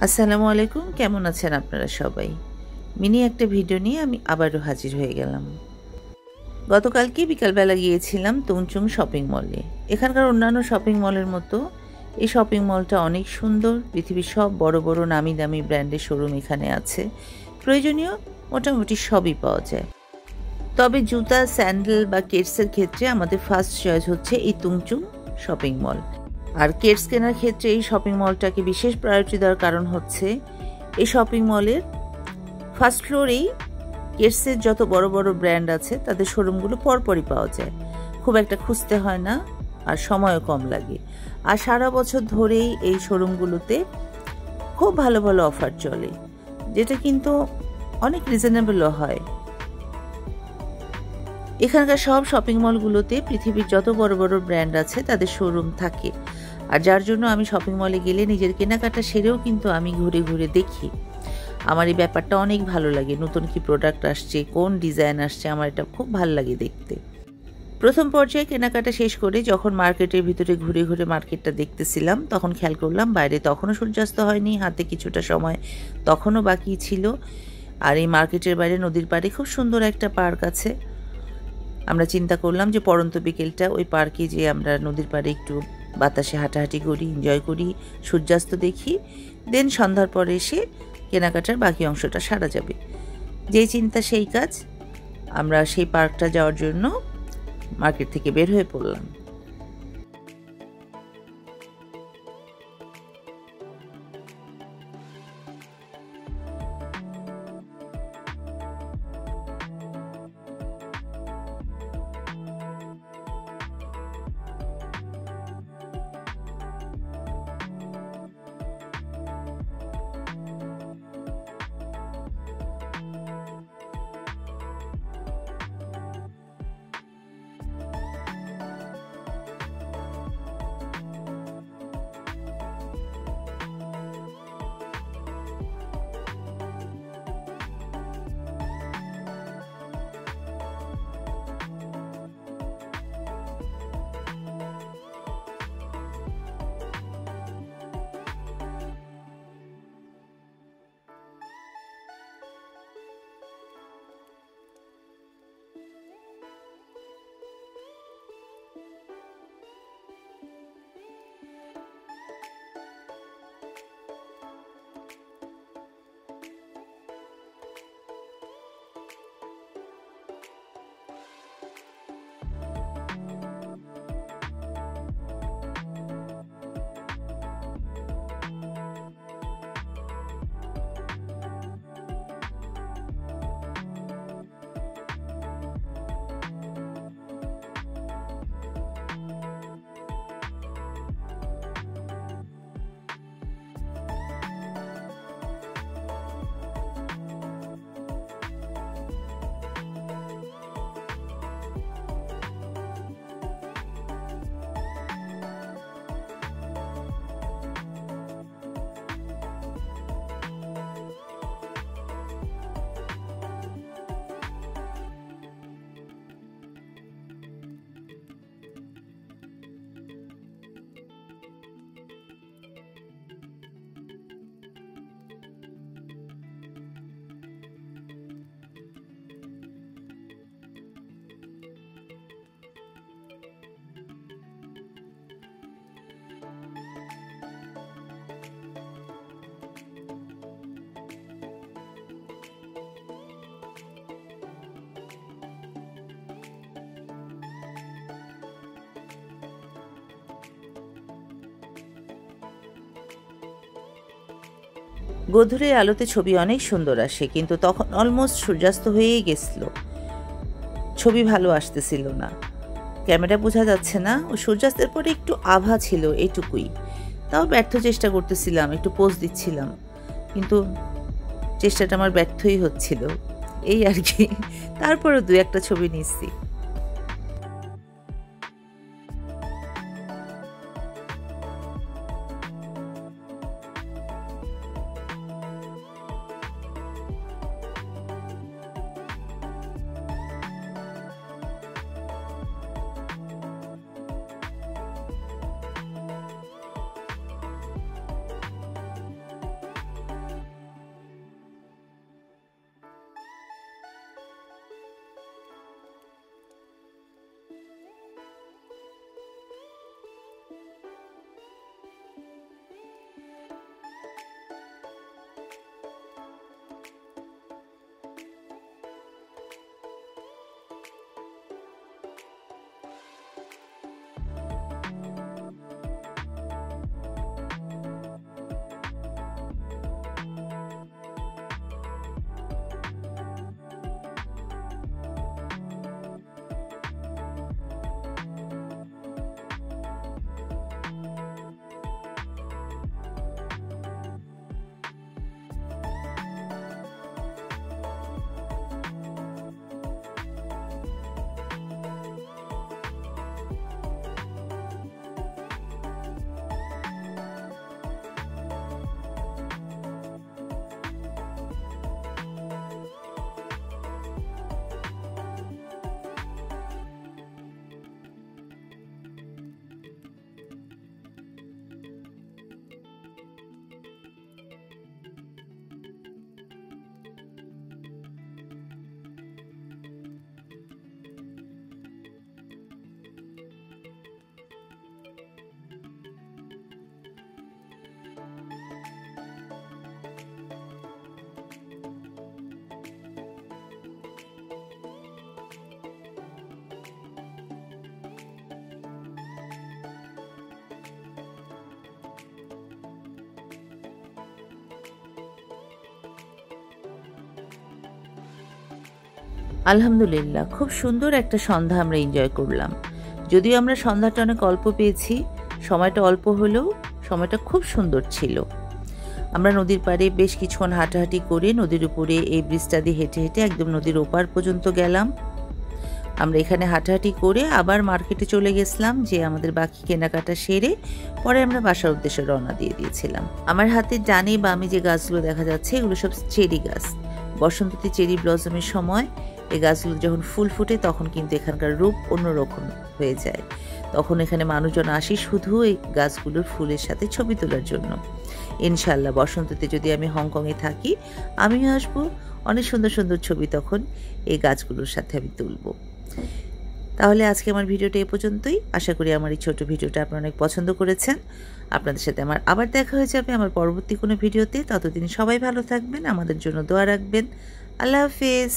আসসালামু আলাইকুম, কেমন আছেন আপনারা সবাই? মিনি একটা ভিডিও নিয়ে আমি আবারও হাজির হয়ে গেলাম। গতকালকে বিকালবেলা গিয়েছিলাম তুংচুং শপিং মলে। এখানকার অন্যান্য শপিং মলের মতো এই শপিং মলটা অনেক সুন্দর। পৃথিবীর সব বড় বড় নামি দামি ব্র্যান্ডের শোরুম এখানে আছে। প্রয়োজনীয় মোটামুটি সবই পাওয়া যায়। তবে জুতা, স্যান্ডেল বা কেডসের ক্ষেত্রে আমাদের ফার্স্ট চয়েস হচ্ছে এই তুংচুং শপিং মল। আর কেডস কেনার ক্ষেত্রে এই শপিং মলটাকে বিশেষ প্রায়োরিটি দেওয়ার কারণ হচ্ছে এই শপিং মলের ফার্স্ট ফ্লোরেই কেডসের যত বড় বড় ব্র্যান্ড আছে তাদের শোরুমগুলো পরপরই পাওয়া যায়। খুব একটা খুঁজতে হয় না আর সময়ও কম লাগে। আর সারা বছর ধরেই এই শোরুমগুলোতে খুব ভালো ভালো অফার চলে, যেটা কিন্তু অনেক রিজনেবলও হয়। এখানকার সব শপিং মলগুলোতে পৃথিবীর যত বড় বড় ব্র্যান্ড আছে তাদের শোরুম থাকে। আর যার জন্য আমি শপিং মলে গেলে নিজের কেনাকাটা সেরেও কিন্তু আমি ঘুরে ঘুরে দেখি। আমার এই ব্যাপারটা অনেক ভালো লাগে। নতুন কি প্রোডাক্ট আসছে, কোন ডিজাইন আসছে, আমার এটা খুব ভালো লাগে দেখতে। প্রথম পর্যায়ে কেনাকাটা শেষ করে যখন মার্কেটের ভিতরে ঘুরে ঘুরে মার্কেটটা দেখতেছিলাম, তখন খেয়াল করলাম বাইরে তখনও সূর্যাস্ত হয়নি, হাতে কিছুটা সময় তখনও বাকি ছিল। আর এই মার্কেটের বাইরে নদীর পাড়ে খুব সুন্দর একটা পার্ক আছে। আমরা চিন্তা করলাম যে পড়ন্ত বিকেলটা ওই পার্কে যেয়ে আমরা নদীর পাড়ে একটু বাতাসে হাঁটাহাঁটি করি, এনজয় করি, সূর্যাস্ত দেখি। দেন সন্ধ্যার পরে এসে কেনাকাটার বাকি অংশটা সারা যাবে। যেই চিন্তা সেই কাজ। আমরা সেই পার্কটা যাওয়ার জন্য মার্কেট থেকে বের হয়ে পড়লাম। গোধূলির আলোতে ছবি অনেক সুন্দর আসে, কিন্তু তখন অলমোস্ট সূর্যাস্ত হয়েই গেছিল। ছবি ভালো আসতেছিল না, ক্যামেরা বোঝা যাচ্ছে না। ও সূর্যাস্তের পরে একটু আভা ছিল, এইটুকুই। তাও ব্যর্থ চেষ্টা করতেছিলাম, একটু পোজ দিচ্ছিলাম, কিন্তু চেষ্টাটা আমার ব্যর্থই হচ্ছিল, এই আর কি। তারপরও দু একটা ছবি নিচ্ছি। আলহামদুলিল্লাহ, খুব সুন্দর একটা সন্ধ্যা আমরা এনজয় করলাম। যদিও আমরা সন্ধ্যাটা অনেক অল্প পেয়েছি, সময়টা অল্প হলেও সময়টা খুব সুন্দর ছিল। আমরা নদীর পাড়ে বেশ কিছুক্ষণ হাঁটাহাঁটি করে নদীর উপরে এই ব্রিজটা দিয়ে হেঁটে হেঁটে একদম নদীর ওপার পর্যন্ত গেলাম। আমরা এখানে হাঁটাহাঁটি করে আবার মার্কেটে চলে গেছিলাম, যে আমাদের বাকি কেনাকাটা সেরে পরে আমরা বাসার উদ্দেশ্যে রওনা দিয়ে দিয়েছিলাম। আমার হাতের ডানে বামে যে গাছগুলো দেখা যাচ্ছে এগুলো সব চেরি গাছ। বসন্ততে চেরি ব্লসমের সময় এই গাছগুলো যখন ফুল ফুটে তখন কিন্তু এখানকার রূপ অন্যরকম হয়ে যায়। তখন এখানে মানুষজন আসে শুধু এই গাছগুলোর ফুলের সাথে ছবি তোলার জন্য। ইনশাল্লাহ বসন্ততে যদি আমি হংকংয়ে থাকি আমিও আসবো, অনেক সুন্দর সুন্দর ছবি তখন এই গাছগুলোর সাথে আমি তুলব। তাহলে আজকে আমার ভিডিওটা এ পর্যন্তই। আশা করি আমার এই ছোট ভিডিওটা আপনারা অনেক পছন্দ করেছেন। আপনাদের সাথে আমার আবার দেখা হয়ে যাবে আমার পরবর্তী কোনো ভিডিওতে। ততদিন সবাই ভালো থাকবেন, আমাদের জন্য দোয়া রাখবেন। আল্লাহ হাফেজ।